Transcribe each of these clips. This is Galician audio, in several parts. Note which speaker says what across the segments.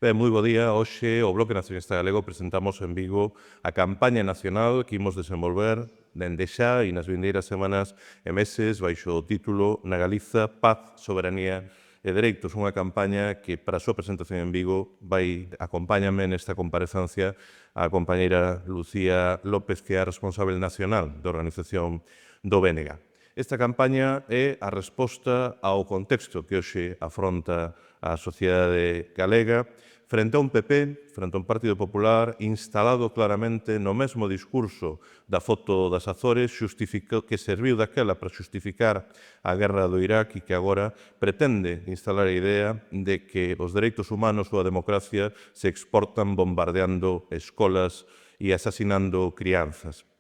Speaker 1: Ben, moi bo día. Hoxe o Bloque Nacionalista Galego presentamos en Vigo a campaña nacional que imos desenvolver dende xa e nas vindeiras semanas e meses baixo o título Na Galiza, Paz, Soberanía e Dereitos. Unha campaña que para a súa presentación en Vigo acompáñame nesta comparecencia a compañeira Lucía López, que é a responsável nacional da organización do BNG. Esta campaña é a resposta ao contexto que hoxe afronta a sociedade galega frente a un PP, frente a un Partido Popular instalado claramente no mesmo discurso da foto das Azores, que serviu daquela para xustificar a guerra do Irak e que agora pretende instalar a idea de que os dereitos humanos ou a democracia se exportan bombardeando escolas e asasinando crianzas.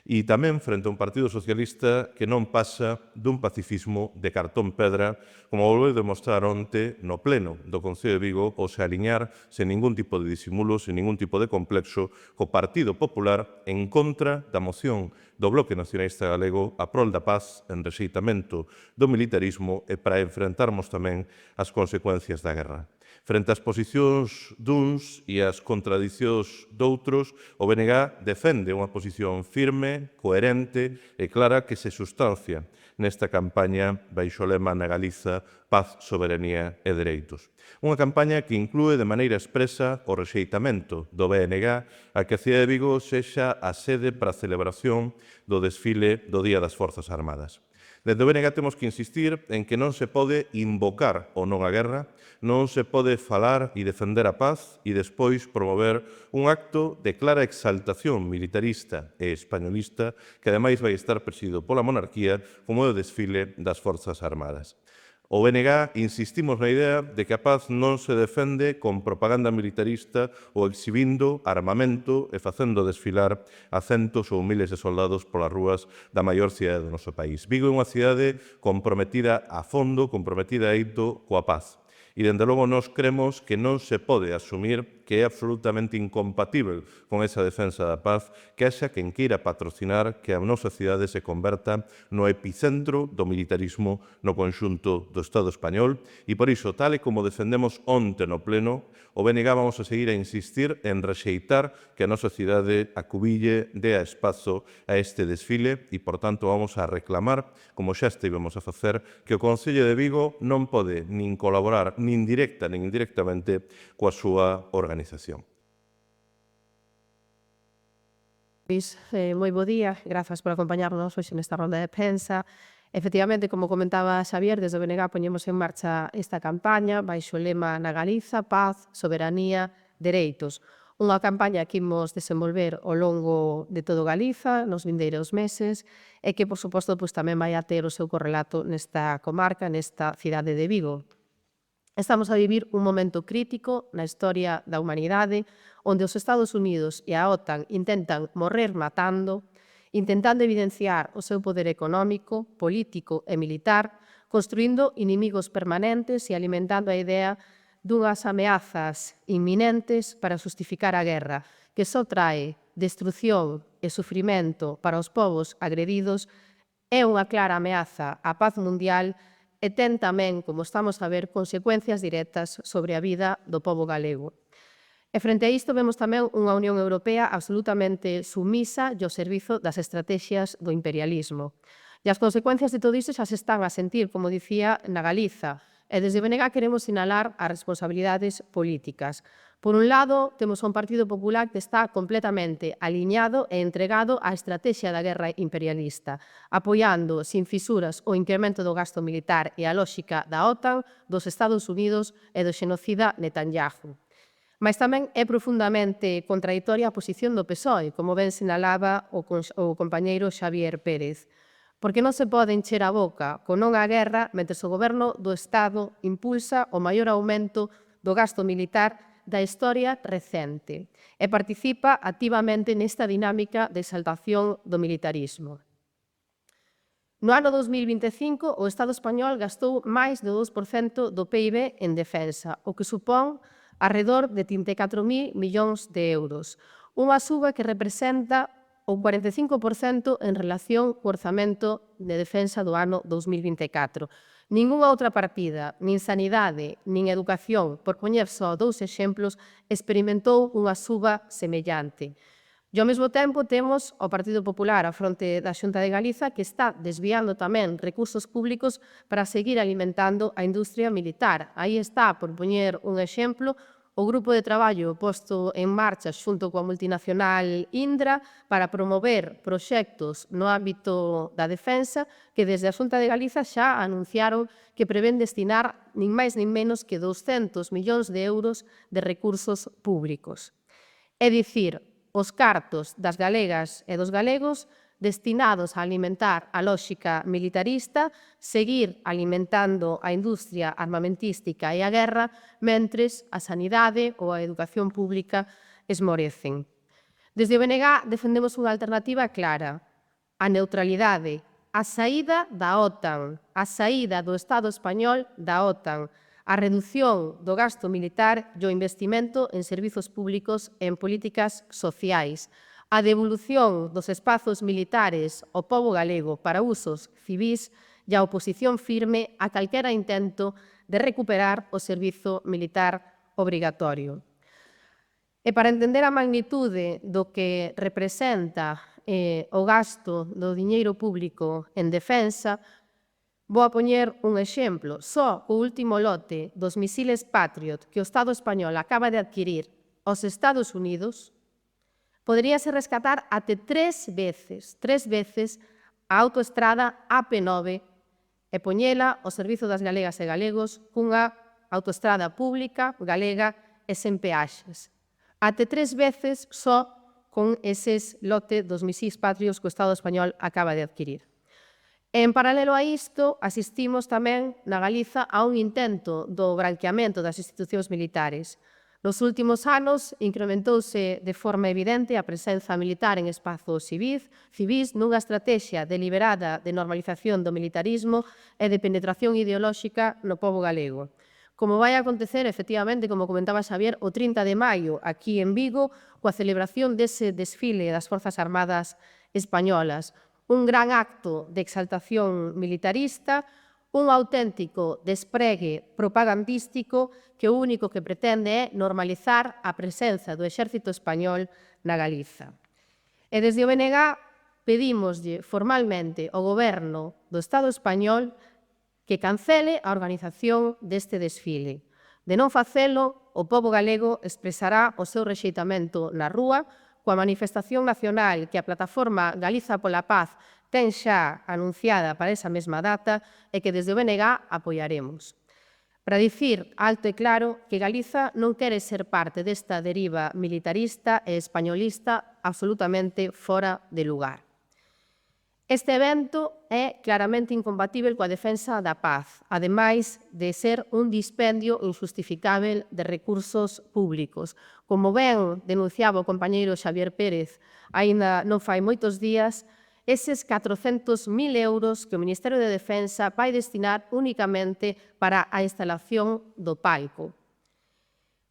Speaker 1: E tamén frente a un Partido Socialista que non pasa dun pacifismo de cartón pedra, como volveu demostrar onte no pleno do Concello de Vigo, ao se aliñar sen ningún tipo de disimulo, sen ningún tipo de complexo, co Partido Popular en contra da moción do Bloque Nacionalista Galego a prol da paz en rexeitamento do militarismo e para enfrentarmos tamén as consecuencias da guerra. Frente ás posicións duns e as contradicións doutros, o BNG defende unha posición firme, coherente e clara que se sustancia nesta campaña baixo o lema Na Galiza, Paz, Soberanía e Dereitos. Unha campaña que inclúe de maneira expresa o rexeitamento do BNG a que a cidade de Vigo sexa a sede para a celebración do desfile do Día das Forzas Armadas. Desde o BNG temos que insistir en que non se pode invocar ou non a guerra, non se pode falar e defender a paz e despois promover un acto de clara exaltación militarista e españolista que ademais vai estar presidido pola monarquía como é o desfile das Forzas Armadas. O BNG insistimos na idea de que a paz non se defende con propaganda militarista ou exhibindo armamento e facendo desfilar a centos ou miles de soldados polas rúas da maior cidade do noso país. Vigo é unha cidade comprometida a fondo, comprometida a eito coa paz. E, dende logo, nós cremos que non se pode asumir que é absolutamente incompatible con esa defensa da paz que haxa quen queira patrocinar que a nosa cidade se converta no epicentro do militarismo no conxunto do Estado español e, por iso, tal e como defendemos onte no pleno, o BNG vamos a seguir a insistir en rexeitar que a nosa cidade acubille, dea espazo a este desfile e, por tanto, vamos a reclamar, como xa estivemos a facer, que o Concello de Vigo non pode nin colaborar nin directa nin indirectamente coa súa organización.
Speaker 2: Moi bo día, grazas por acompañarnos hoxe nesta ronda de prensa. Efectivamente, como comentaba Xavier, desde o BNG poñemos en marcha esta campaña baixo o lema Na Galiza, Paz, Soberanía, Dereitos. Unha campaña que imos desenvolver ao longo de todo Galiza, nos vindeiros meses, e que, por suposto, tamén vai a ter o seu correlato nesta comarca, nesta cidade de Vigo. Estamos a vivir un momento crítico na historia da humanidade onde os Estados Unidos e a OTAN intentan morrer matando, intentando evidenciar o seu poder económico, político e militar, construindo inimigos permanentes e alimentando a idea dunhas ameazas inminentes para justificar a guerra, que só trae destrucción e sufrimento para os povos agredidos, é unha clara ameaza á paz mundial e ten tamén, como estamos a ver, consecuencias directas sobre a vida do pobo galego. E frente a isto vemos tamén unha Unión Europea absolutamente sumisa e ao servizo das estrategias do imperialismo. E as consecuencias de todo isto xa se están a sentir, como dicía, na Galiza. E desde BNG queremos sinalar as responsabilidades políticas. Por un lado, temos un Partido Popular que está completamente aliñado e entregado á estrategia da guerra imperialista, apoiando sin fisuras o incremento do gasto militar e a lógica da OTAN, dos Estados Unidos e do xenocida Netanyahu. Mas tamén é profundamente contradictoria a posición do PSOE, como ben sinalaba o compañeiro Xavier Pérez. Porque non se pode encher a boca con non á guerra mentre o goberno do Estado impulsa o maior aumento do gasto militar da historia recente e participa activamente nesta dinámica de exaltación do militarismo. No ano 2025, o Estado español gastou máis do 2% do PIB en defensa, o que supón arredor de 34.000 millóns de euros, unha suba que representa o 45% en relación co orzamento de defensa do ano 2024. Ningunha outra partida, nin sanidade, nin educación, por poñer só 2 exemplos, experimentou unha suba semellante. E ao mesmo tempo temos o Partido Popular a fronte da Xunta de Galiza que está desviando tamén recursos públicos para seguir alimentando a industria militar. Aí está, por poñer un exemplo, o grupo de traballo posto en marcha xunto coa multinacional Indra para promover proxectos no ámbito da defensa que desde a Xunta de Galiza xa anunciaron que prevén destinar nin máis nin menos que 200 millóns de euros de recursos públicos. É dicir, os cartos das galegas e dos galegos destinados a alimentar a lóxica militarista, seguir alimentando a industria armamentística e a guerra, mentres a sanidade ou a educación pública esmorecen. Desde o BNG defendemos unha alternativa clara, a neutralidade, a saída da OTAN, a saída do Estado español da OTAN, a redución do gasto militar e o investimento en servizos públicos e en políticas sociais, a devolución dos espazos militares ao pobo galego para usos civís e a oposición firme a calquera intento de recuperar o servizo militar obrigatorio. E para entender a magnitude do que representa o gasto do diñeiro público en defensa, vou a poñer un exemplo. Só o último lote dos misiles Patriot que o Estado español acaba de adquirir aos Estados Unidos poderíase rescatar até 3 veces a autoestrada AP9 e poñela ao servizo das galegas e galegos cunha autoestrada pública, galega e sen peaxes. Até 3 veces só con eses lote dos misís Patriot que o Estado español acaba de adquirir. En paralelo a isto, asistimos tamén na Galiza a un intento do branqueamento das institucións militares. Nos últimos anos, incrementouse de forma evidente a presenza militar en espazos civís nunha estratexia deliberada de normalización do militarismo e de penetración ideolóxica no pobo galego. Como vai acontecer, efectivamente, como comentaba Xavier, o 30 de maio, aquí en Vigo, coa celebración dese desfile das Forzas Armadas españolas. Un gran acto de exaltación militarista, un auténtico despregue propagandístico que o único que pretende é normalizar a presenza do exército español na Galiza. E desde o BNG pedímoslle formalmente ao Goberno do Estado español que cancele a organización deste desfile. De non facelo, o pobo galego expresará o seu rexeitamento na rúa coa manifestación nacional que a plataforma Galiza pola Paz ten xa anunciada para esa mesma data e que desde o BNG apoiaremos. Para dicir alto e claro que Galiza non quere ser parte desta deriva militarista e españolista absolutamente fora de lugar. Este evento é claramente incompatível coa defensa da paz, ademais de ser un dispendio injustificável de recursos públicos. Como ben denunciaba o compañeiro Xavier Pérez aínda non fai moitos días, eses 400.000 euros que o Ministerio de Defensa vai destinar únicamente para a instalación do palco.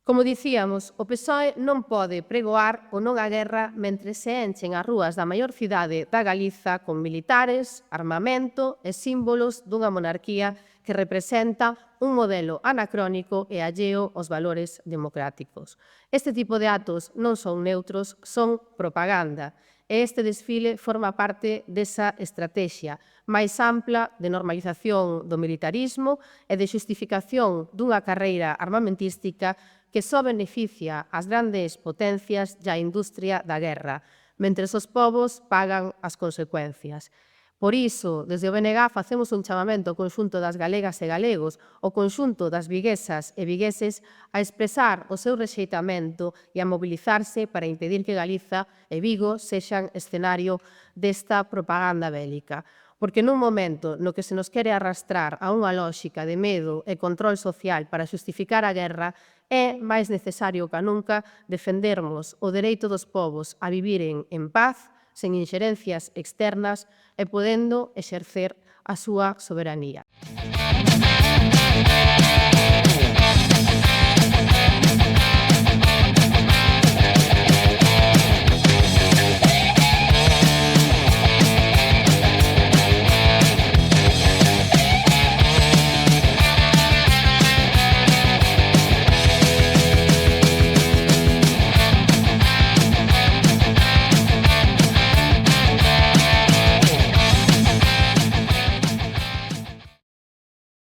Speaker 2: Como dicíamos, o PSOE non pode pregoar o non á guerra mentre se enchen as rúas da maior cidade da Galiza con militares, armamento e símbolos dunha monarquía que representa un modelo anacrónico e alleo aos valores democráticos. Este tipo de actos non son neutros, son propaganda. E este desfile forma parte desa estrategia máis ampla de normalización do militarismo e de xustificación dunha carreira armamentística que só beneficia as grandes potencias e a industria da guerra, mentres os povos pagan as consecuencias. Por iso, desde o BNG facemos un chamamento ao conxunto das galegas e galegos, ao conxunto das viguesas e vigueses a expresar o seu rexeitamento e a mobilizarse para impedir que Galiza e Vigo sexan escenario desta propaganda bélica. Porque nun momento no que se nos quere arrastrar a unha lóxica de medo e control social para xustificar a guerra, é máis necesario que nunca defendermos o dereito dos povos a viviren en paz, sen inxerencias externas e podendo exercer a súa soberanía.